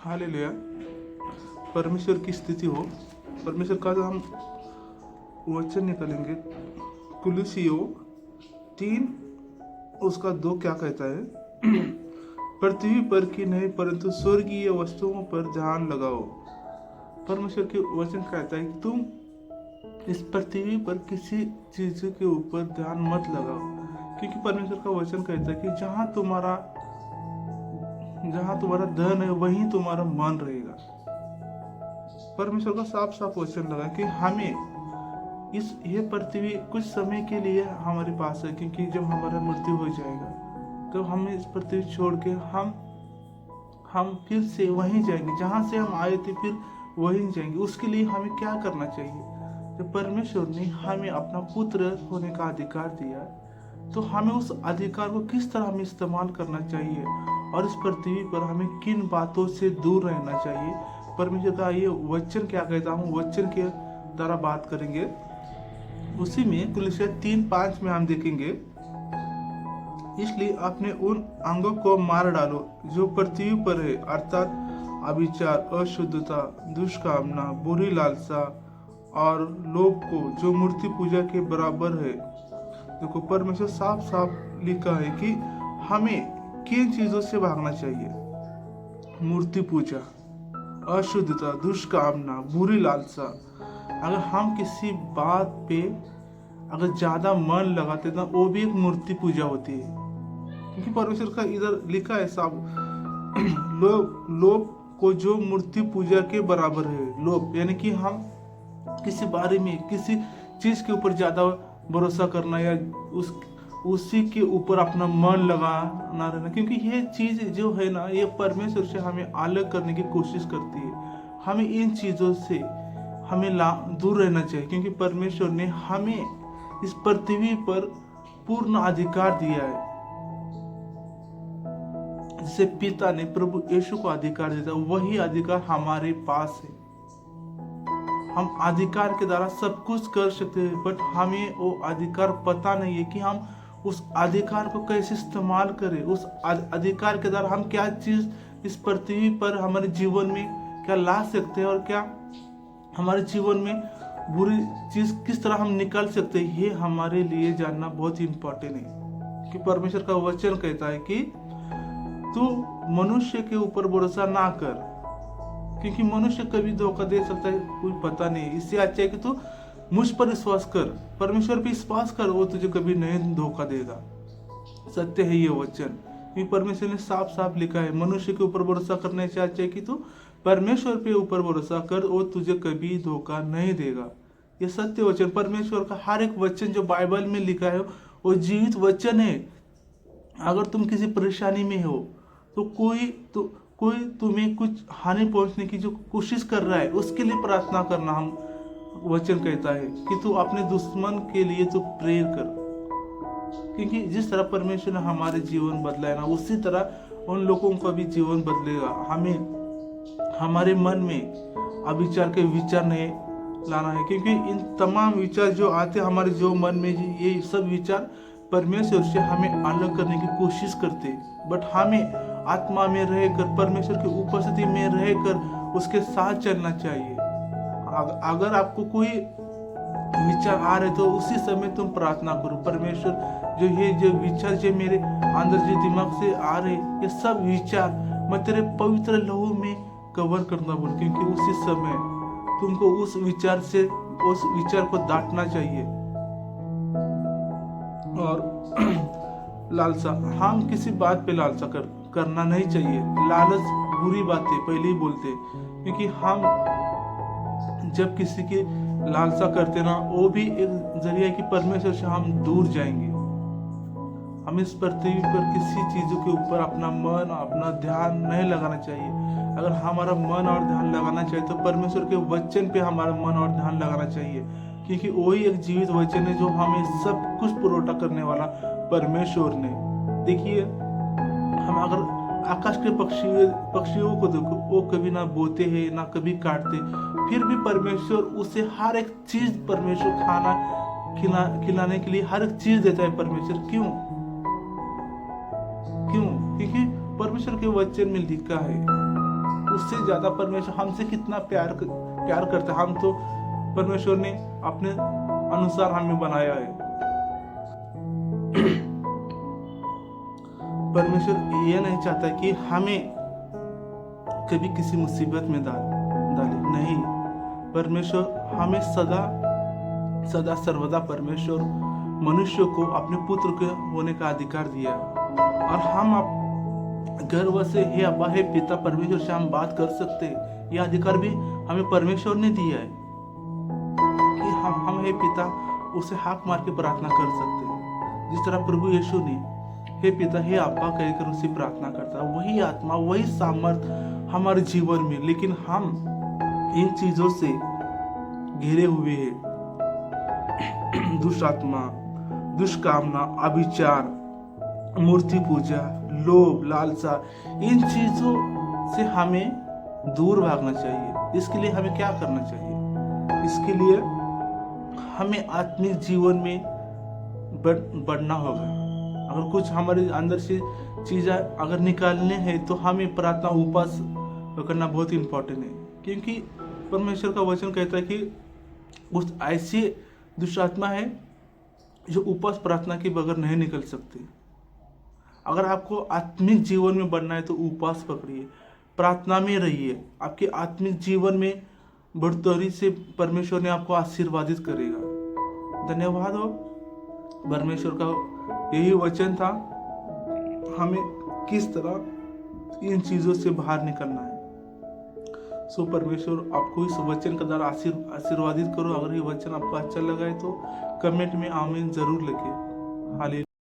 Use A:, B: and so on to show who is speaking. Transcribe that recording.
A: Hallelujah. परमेश्वर की स्थिति हो, परमेश्वर का जो हम वचन निकालेंगे, कुलुसियों 3 उसका 2 क्या कहता है? पृथ्वी पर की नहीं परंतु स्वर्गीय वस्तुओं पर ध्यान लगाओ। परमेश्वर के वचन कहता है कि तुम इस पृथ्वी पर किसी चीज के ऊपर ध्यान मत लगाओ, क्योंकि परमेश्वर का वचन कहता है कि जहां तुम्हारा धन है वहीं तुम्हारा मन रहेगा। परमेश्वर का साफ साफ वचन लगा कि हमें ये पृथ्वी कुछ समय के लिए हमारे पास है, क्योंकि जब हमारा मृत्यु हो जाएगा तो हम इस पृथ्वी छोड़ के हम फिर से वहीं जाएंगे, जहां से हम आए थे फिर वहीं जाएंगे। उसके लिए हमें क्या करना चाहिए? जब परमेश्वर ने हमें अपना पुत्र होने का अधिकार दिया तो हमें उस अधिकार को किस तरह हमें इस्तेमाल करना चाहिए और इस पृथ्वी पर हमें किन बातों से दूर रहना चाहिए। परमेश्वर का ये वचन क्या कहता हूँ, वचन के द्वारा बात करेंगे। उसी में कुलुसियों 3:5 में हम देखेंगे, इसलिए अपने उन अंगों को मार डालो जो पृथ्वी पर है, अर्थात अविचार, अशुद्धता, दुष्कामना, बुरी लालसा और लोभ को जो मूर्ति पूजा के बराबर है। देखो, परमेश्वर साफ साफ लिखा है कि हमें किन चीजों से भागना चाहिए? मूर्ति पूजा, अशुद्धता, दुष्कामना, बुरी लालसा। अगर हम किसी बात पे अगर ज्यादा मन लगाते ना, वो भी एक मूर्ति पूजा होती है, क्योंकि परमेश्वर का इधर लिखा है साहब, लोभ को जो मूर्ति पूजा के बराबर है। लोभ यानी कि हम किसी बारे में किसी चीज के ऊपर ज्यादा भरोसा करना या उसी के ऊपर अपना मन लगाना रहना, क्योंकि ये चीज जो है ना, ये परमेश्वर से हमें अलग करने की कोशिश करती है। हमें इन चीजों से हमें दूर रहना चाहिए, क्योंकि परमेश्वर ने हमें इस पृथ्वी पर पूर्ण अधिकार दिया है। जिसे पिता ने प्रभु यीशु को अधिकार दिया, वही अधिकार हमारे पास है। हम अधिकार के द्वारा सब कुछ कर सकते हैं, बट हमें वो अधिकार पता नहीं है कि हम उस अधिकार को कैसे इस्तेमाल करें। उस अधिकार के द्वारा हम क्या चीज इस पृथ्वी पर हमारे जीवन में क्या ला सकते हैं और क्या हमारे जीवन में बुरी चीज किस तरह हम निकाल सकते हैं, ये हमारे लिए जानना बहुत ही इम्पोर्टेंट है। कि परमेश्वर का वचन कहता है कि तू मनुष्य के ऊपर भरोसा ना कर, क्योंकि मनुष्य कभी धोखा दे सकता है, कोई पता नहीं। इससे अच्छा है कि तू मुझ पर विश्वास कर, परमेश्वर पर विश्वास कर, वो तुझे कभी नहीं धोखा देगा। सत्य है ये वचन, क्योंकि परमेश्वर ने साफ साफ लिखा है, मनुष्य के ऊपर भरोसा करने से अच्छा है कि तू परमेश्वर पे ऊपर भरोसा कर, वो तुझे कभी धोखा नहीं देगा। ये सत्य वचन, परमेश्वर का हर एक वचन जो बाइबल में लिखा है वो जीवित वचन है। अगर तुम किसी परेशानी में हो तो कोई तुम्हें कुछ हानि पहुंचने की जो कोशिश कर रहा है, उसके लिए प्रार्थना करना हम वचन कहता है कि तू अपने दुश्मन के लिए तू प्रेयर कर, क्योंकि जिस तरह परमेश्वर ने हमारे जीवन बदला है ना, उसी तरह उन लोगों का भी जीवन बदलेगा। हमें हमारे मन में अविचार के विचार नहीं लाना है, क्योंकि इन तमाम विचार जो आते हमारे जो मन में, ये सब विचार परमेश्वर से हमें अलग करने की कोशिश करते हैं। बट हमें आत्मा में रहकर, परमेश्वर की उपस्थिति में रहकर उसके साथ चलना चाहिए। अगर आपको कोई विचार आ रहे तो उसी समय तुम प्रार्थना करो, परमेश्वर जो विचार जो मेरे अंदर जो दिमाग से आ रहे, ये सब विचार मैं तेरे पवित्र लहू में कवर करना बोल, क्योंकि उसी समय तुमको उस विचार को दाटना चाहिए। और लालसा, हम किसी बात पे लालसा करना नहीं चाहिए। लालच बुरी बात है, पहले ही बोलते, क्योंकि हम जब किसी की लालसा करते ना, वो भी एक जरिया कि परमेश्वर से हम दूर जाएंगे। हम इस पृथ्वी पर किसी चीजों के ऊपर अपना मन, अपना ध्यान नहीं लगाना चाहिए। अगर हमारा मन और ध्यान लगाना चाहिए तो परमेश्वर के वचन पे हमारा मन और ध्यान लगाना चाहिए, क्योंकि वही एक जीवित वचन है जो हमें सब कुछ पुरोटा करने वाला परमेश्वर ने। देखिए, हम अगर आकाश के पक्षियों को देखो, वो कभी ना बोते हैं ना कभी काटते, फिर भी परमेश्वर उसे हर एक चीज, परमेश्वर खाना खिलाने के लिए हर एक चीज देता है परमेश्वर। क्यों? क्योंकि परमेश्वर के वचन में लिखा है उससे ज्यादा परमेश्वर हमसे कितना प्यार करता है। हम तो परमेश्वर ने अपने अनुसार हमें बनाया है। परमेश्वर ये नहीं चाहता कि हमें कभी किसी मुसीबत में डाले, नहीं। परमेश्वर हमें सदा सर्वदा परमेश्वर मनुष्य को अपने पुत्र के होने का अधिकार दिया, और हम अब गर्व से हे अब्बा हे पिता परमेश्वर से हम बात कर सकते हैं। यह अधिकार भी हमें परमेश्वर ने दिया है कि हम हे पिता उसे हाक मार के प्रार्थना कर सकते हैं। जिस तरह प्रभु यीशु ने हे पिता हे अब्बा कहकर उसे प्रार्थना करता है, वही आत्मा वही सामर्थ हमारे जीवन में। लेकिन हम इन चीजों से घिरे हुए हैं, दुष्ट आत्मा, दुष्कामना, अभिचार, मूर्ति पूजा, लोभ, लालसा, इन चीजों से हमें दूर भागना चाहिए। इसके लिए हमें क्या करना चाहिए? इसके लिए हमें आत्मिक जीवन में बढ़ना होगा। अगर कुछ हमारे अंदर से चीजें अगर निकालने हैं तो हमें प्रार्थना उपवास करना बहुत इंपॉर्टेंट है, क्योंकि परमेश्वर का वचन कहता है कि उस ऐसी दुष्ट आत्मा है जो उपवास प्रार्थना के बगैर नहीं निकल सकती। अगर आपको आत्मिक जीवन में बढ़ना है तो उपवास पकड़िए, प्रार्थना में रहिए। आपके आत्मिक जीवन में बढ़ोतरी से परमेश्वर ने आपको आशीर्वादित करेगा। धन्यवाद हो परमेश्वर का। यही वचन था, हमें किस तरह इन चीजों से बाहर निकलना है। सो परमेश्वर आपको इस वचन का द्वारा आशीर्वादित करो। अगर ये वचन आपको अच्छा लगा है तो कमेंट में आमीन जरूर लिखिए। हालेलुया।